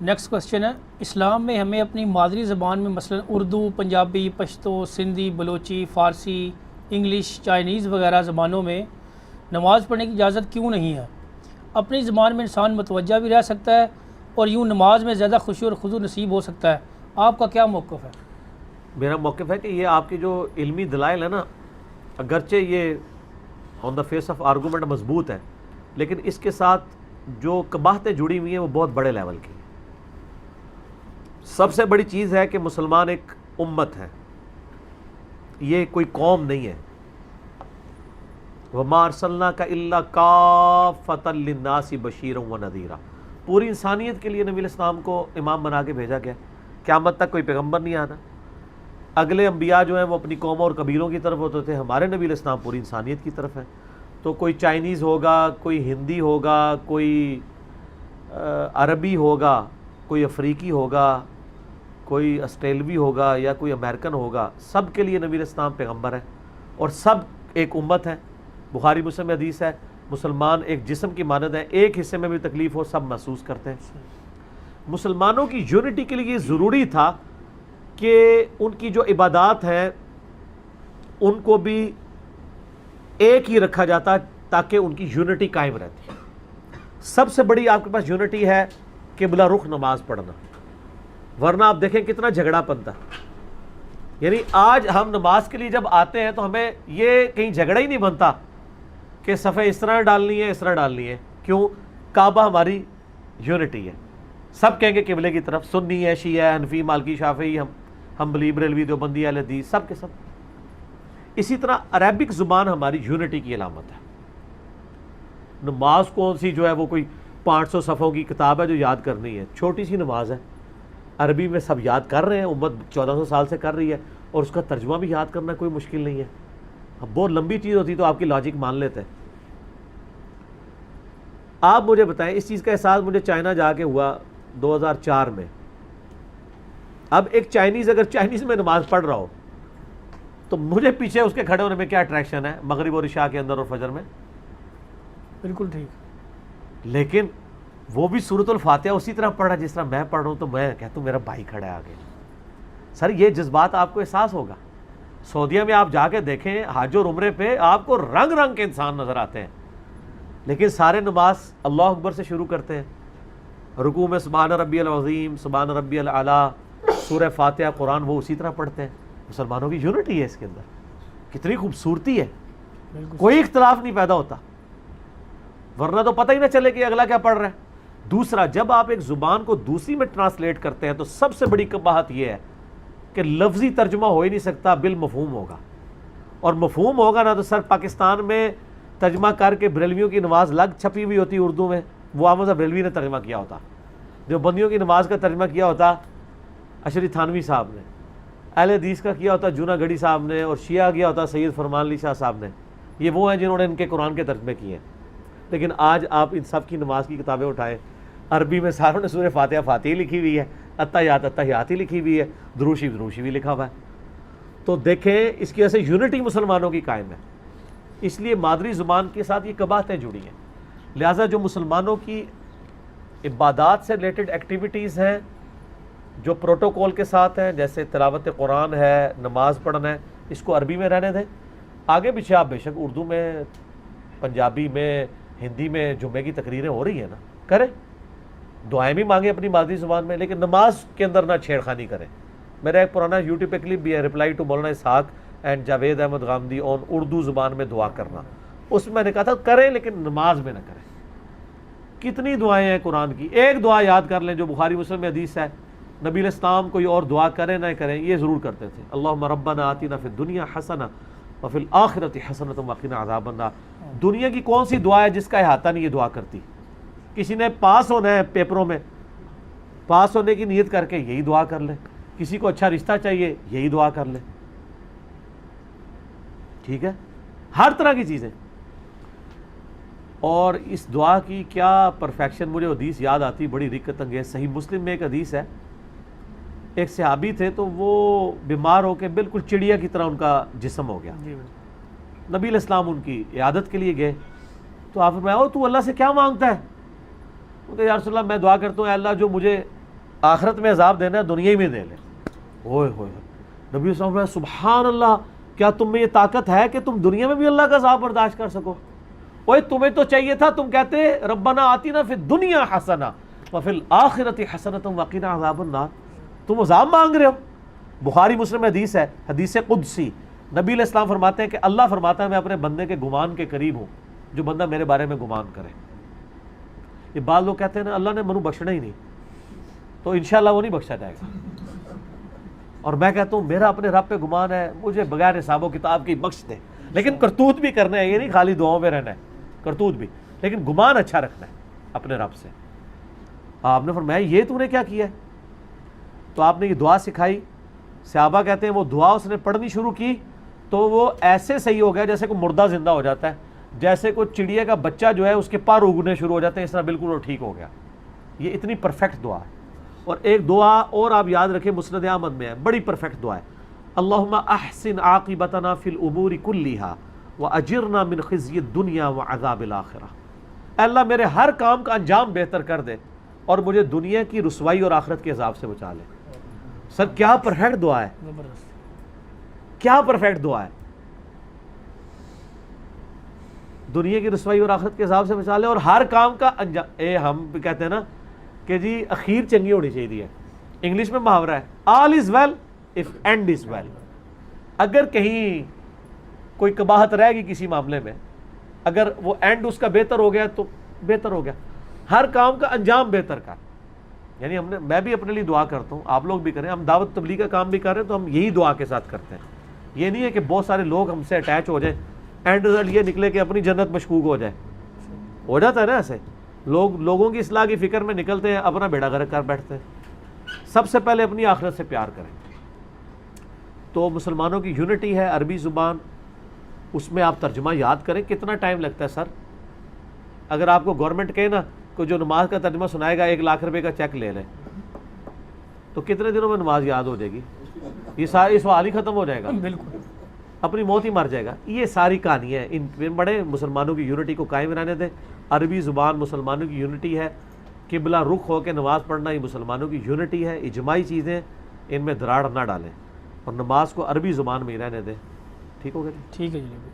Next question ہے، اسلام میں ہمیں اپنی مادری زبان میں مثلا اردو، پنجابی، پشتو، سندھی، بلوچی، فارسی، انگلش، چائنیز وغیرہ زبانوں میں نماز پڑھنے کی اجازت کیوں نہیں ہے؟ اپنی زبان میں انسان متوجہ بھی رہ سکتا ہے اور یوں نماز میں زیادہ خشوع اور خضوع نصیب ہو سکتا ہے، آپ کا کیا موقف ہے؟ میرا موقف ہے کہ یہ آپ کی جو علمی دلائل ہے نا، اگرچہ یہ آن دا فیس آف آرگومنٹ مضبوط ہے، لیکن اس کے ساتھ جو قباحتیں جڑی ہوئی ہیں وہ بہت بڑے لیول کی ہیں۔ سب سے بڑی چیز ہے کہ مسلمان ایک امت ہے، یہ کوئی قوم نہیں ہے۔ وَمَا أَرْسَلْنَاكَ إِلَّا كَافَّةً لِلنَّاسِ بَشِيرًا وَنَذِيرًا، پوری انسانیت کے لیے نبی علیہ السلام کو امام بنا کے بھیجا گیا۔ قیامت تک کوئی پیغمبر نہیں آنا۔ اگلے انبیاء جو ہیں وہ اپنی قوموں اور قبیلوں کی طرف ہوتے تھے، ہمارے نبی علیہ السلام پوری انسانیت کی طرف ہے۔ تو کوئی چائنیز ہوگا، کوئی ہندی ہوگا، کوئی عربی ہوگا، کوئی افریقی ہوگا، کوئی آسٹریلوی ہوگا یا کوئی امریکن ہوگا، سب کے لیے نبی علیہ السلام پیغمبر ہے اور سب ایک امت ہے۔ بخاری مسلم میں حدیث ہے، مسلمان ایک جسم کی مانند ہے، ایک حصے میں بھی تکلیف ہو سب محسوس کرتے ہیں۔ مسلمانوں کی یونٹی کے لیے یہ ضروری تھا کہ ان کی جو عبادات ہیں ان کو بھی ایک ہی رکھا جاتا تاکہ ان کی یونٹی قائم رہتی۔ سب سے بڑی آپ کے پاس یونٹی ہے قبلہ رخ نماز پڑھنا، ورنہ آپ دیکھیں کتنا جھگڑا پنتا۔ یعنی آج ہم نماز کے لیے جب آتے ہیں تو ہمیں یہ کہیں جھگڑا ہی نہیں بنتا کہ صفحے اس طرح ڈالنی ہے اس طرح ڈالنی ہے۔ کیوں؟ کعبہ ہماری یونٹی ہے، سب کہیں گے قبلے کی طرف، سنی ہے، شیعہ ہے، حنفی، مالکی، شافعی، ہم بلی، بریلوی، دیوبندی، اہل حدیث، سب کے سب۔ اسی طرح عربک زبان ہماری یونٹی کی علامت ہے۔ نماز کون سی جو ہے وہ کوئی 500 صفحوں کی کتاب ہے جو یاد کرنی ہے، چھوٹی سی نماز ہے، عربی میں سب یاد کر رہے ہیں، امت 1400 سال سے کر رہی ہے، اور اس کا ترجمہ بھی یاد کرنا کوئی مشکل نہیں ہے۔ اب بہت لمبی چیز ہوتی تو آپ کی لاجک مان لیتے۔ آپ مجھے بتائیں، اس چیز کا احساس مجھے چائنا جا کے ہوا 2004 میں۔ اب ایک چائنیز اگر چائنیز میں نماز پڑھ رہا ہو تو مجھے پیچھے اس کے کھڑے ہونے میں کیا اٹریکشن ہے مغرب اور عشاء کے اندر اور فجر میں؟ بالکل ٹھیک۔ لیکن وہ بھی سورۃ الفاتحہ اسی طرح پڑھا جس طرح میں پڑھ رہا ہوں، تو میں کہتا ہوں میرا بھائی کھڑا ہے آگے۔ سر یہ جذبات آپ کو احساس ہوگا۔ سعودیہ میں آپ جا کے دیکھیں، حج اور عمرے پہ آپ کو رنگ رنگ کے انسان نظر آتے ہیں، لیکن سارے نماز اللہ اکبر سے شروع کرتے ہیں، رکوع میں سبحان ربی العظیم، سبحان ربی الاعلیٰ، سورہ فاتحہ، قرآن وہ اسی طرح پڑھتے ہیں۔ مسلمانوں کی یونٹی ہے اس کے اندر، کتنی خوبصورتی ہے، کوئی اختلاف نہیں پیدا ہوتا، ورنہ تو پتہ ہی نہ چلے کہ اگلا کیا پڑھ رہا ہے۔ دوسرا، جب آپ ایک زبان کو دوسری میں ٹرانسلیٹ کرتے ہیں تو سب سے بڑی قباحت یہ ہے کہ لفظی ترجمہ ہو ہی نہیں سکتا، بالمفہوم ہوگا، اور مفہوم ہوگا نا تو سر پاکستان میں ترجمہ کر کے بریلویوں کی نماز لگ چھپی ہوئی ہوتی اردو میں، وہ احمد صاحب بریلوی نے ترجمہ کیا ہوتا، جو بندیوں کی نماز کا ترجمہ کیا ہوتا اشری تھانوی صاحب نے، اہل حدیث کا کیا ہوتا جونا گڑھی صاحب نے، اور شیعہ کیا ہوتا سید فرمان علی شاہ صاحب نے۔ یہ وہ ہیں جنہوں نے ان کے قرآن کے ترجمے کیے ہیں۔ لیکن آج آپ ان سب کی نماز کی کتابیں اٹھائیں، عربی میں ساروں نے سورہ فاتحہ فاتحہ لکھی ہوئی ہے، اتحیات ہی لکھی ہوئی ہے، دروشی بھی لکھا ہوا ہے۔ تو دیکھیں اس کی وجہ سے یونٹی مسلمانوں کی قائم ہے، اس لیے مادری زبان کے ساتھ یہ قباحتیں جڑی ہیں۔ لہٰذا جو مسلمانوں کی عبادات سے ریلیٹڈ ایکٹیویٹیز ہیں جو پروٹوکول کے ساتھ ہیں، جیسے تلاوت قرآن ہے، نماز پڑھنا ہے، اس کو عربی میں رہنے دیں۔ آگے پیچھے آپ بے شک اردو میں، پنجابی میں، ہندی میں جمعے کی تقریریں ہو رہی ہیں نا، کریں، دعائیں بھی مانگیں اپنی مادری زبان میں، لیکن نماز کے اندر نہ چھیڑ خانی کریں۔ میرا ایک پرانا یوٹیوب پہ کلپ بھی ہے، reply to Maulana Ishaq and Javed Ahmad Ghamidi آن اردو زبان میں دعا کرنا، اس میں نے کہا تھا کریں لیکن نماز میں نہ کریں۔ کتنی دعائیں ہیں قرآن کی، ایک دعا یاد کر لیں جو بخاری مسلم میں حدیث ہے، نبی علیہ السلام کوئی اور دعا کریں نہ کریں یہ ضرور کرتے تھے، اللہم ربنا آتنا فی الدنیا حسنہ وفی الآخرۃ حسنۃ وقنا عذاب النار۔ دنیا کی کون سی دعا ہے جس کا احاطہ نہیں یہ دعا کرتی؟ کسی نے پاس ہونا ہے پیپروں میں، پاس ہونے کی نیت کر کے یہی دعا کر لے، کسی کو اچھا رشتہ چاہیے یہی دعا کر لے، ٹھیک ہے، ہر طرح کی چیزیں۔ اور اس دعا کی کیا پرفیکشن، مجھے حدیث یاد آتی بڑی رقت انگیز، صحیح مسلم میں ایک حدیث ہے، ایک صحابی تھے تو وہ بیمار ہو کے بالکل چڑیا کی طرح ان کا جسم ہو گیا، نبی علیہ السلام ان کی عیادت کے لیے گئے تو آپ فرمایا تو اللہ سے کیا مانگتا ہے؟ کہ یا رسول اللہ میں دعا کرتا ہوں اے اللہ جو مجھے آخرت میں عذاب دینا ہے دنیا ہی میں دے لے. اوئے ہوئے نبی صلی اللہ علیہ وسلم سبحان اللہ, کیا تم میں یہ طاقت ہے کہ تم دنیا میں بھی اللہ کا عذاب برداشت کر سکو؟ اوئے تمہیں تو چاہیے تھا تم کہتے ربنا آتنا فی الدنیا حسنہ وفی الآخرۃ حسنۃ وقنا عذاب النار. تم عذاب مانگ رہے ہو. بخاری مسلم حدیث ہے, حدیث قدسی. نبی علیہ السلام فرماتے ہیں کہ اللہ فرماتا ہے میں اپنے بندے کے گمان کے قریب ہوں جو بندہ میرے بارے میں گمان کرے. یہ بعض لوگ کہتے ہیں نا اللہ نے منو بخشنا ہی نہیں, تو انشاءاللہ وہ نہیں بخشا جائے گا. اور میں کہتا ہوں میرا اپنے رب پہ گمان ہے, مجھے بغیر حساب و کتاب کی بخش دے. لیکن کرتوت بھی کرنا ہے, یہ نہیں خالی دعاؤں میں رہنا ہے, کرتوت بھی, لیکن گمان اچھا رکھنا ہے اپنے رب سے. آپ نے فرمایا یہ تو نے کیا کیا ہے؟ تو آپ نے یہ دعا سکھائی. صحابہ کہتے ہیں وہ دعا اس نے پڑھنی شروع کی تو وہ ایسے صحیح ہو گیا جیسے کوئی مردہ زندہ ہو جاتا ہے, جیسے کوئی چڑیا کا بچہ جو ہے اس کے پر اگنے شروع ہو جاتے ہیں, اس طرح بالکل وہ ٹھیک ہو گیا. یہ اتنی پرفیکٹ دعا ہے. اور ایک دعا اور آپ یاد رکھیں مسند احمد میں ہے, بڑی پرفیکٹ دعا ہے. اللہم احسن عاقبتنا فی الامور کلیہا واجرنا من خزی الدنیا وعذاب الاخرہ. اے اللہ میرے ہر کام کا انجام بہتر کر دے اور مجھے دنیا کی رسوائی اور آخرت کے عذاب سے بچا لے. سر کیا پرفیکٹ دعا ہے, کیا پرفیکٹ دعا ہے. دنیا کی رسوائی اور آخرت کے عذاب سے بچا لے اور ہر کام کا انجام. ہم کہتے ہیں نا کہ جی اخیر چنگی ہونی چاہیے. انگلش میں محاورہ ہے all is well if end is well. اگر کہیں کوئی قباحت رہ گئی کسی معاملے میں, اگر وہ اینڈ اس کا بہتر ہو گیا تو بہتر ہو گیا. ہر کام کا انجام بہتر کر. یعنی میں بھی اپنے لیے دعا کرتا ہوں, آپ لوگ بھی کریں. ہم دعوت تبلیغ کا کام بھی کر رہے ہیں تو ہم یہی دعا کے ساتھ کرتے ہیں. یہ نہیں ہے کہ بہت سارے لوگ ہم سے اٹیچ ہو جائیں, اینڈ رزلٹ یہ نکلے کہ اپنی جنت مشکوک ہو جائے. ہو جاتا ہے نا ایسے. لوگوں کی اصلاح کی فکر میں نکلتے ہیں, اپنا بیڑا غرق کر بیٹھتے ہیں. سب سے پہلے اپنی آخرت سے پیار کریں. تو مسلمانوں کی یونٹی ہے عربی زبان, اس میں آپ ترجمہ یاد کریں. کتنا ٹائم لگتا ہے سر؟ اگر آپ کو گورنمنٹ کہے نا کہ جو نماز کا ترجمہ سنائے گا 1 لاکھ روپے کا چیک لے لیں, تو کتنے دنوں میں نماز یاد ہو جائے گی؟ یہ ساری سوال ہی ختم ہو جائے گا, بالکل اپنی موت ہی مر جائے گا. یہ ساری کہانی ہے. ان بڑے مسلمانوں کی یونٹی کو قائم رہنے دیں. عربی زبان مسلمانوں کی یونٹی ہے. قبلہ رخ ہو کے نماز پڑھنا یہ مسلمانوں کی یونٹی ہے. اجماعی چیزیں, ان میں دراڑ نہ ڈالیں اور نماز کو عربی زبان میں ہی رہنے دیں. ٹھیک ہو گیا جی؟ ٹھیک ہے جی.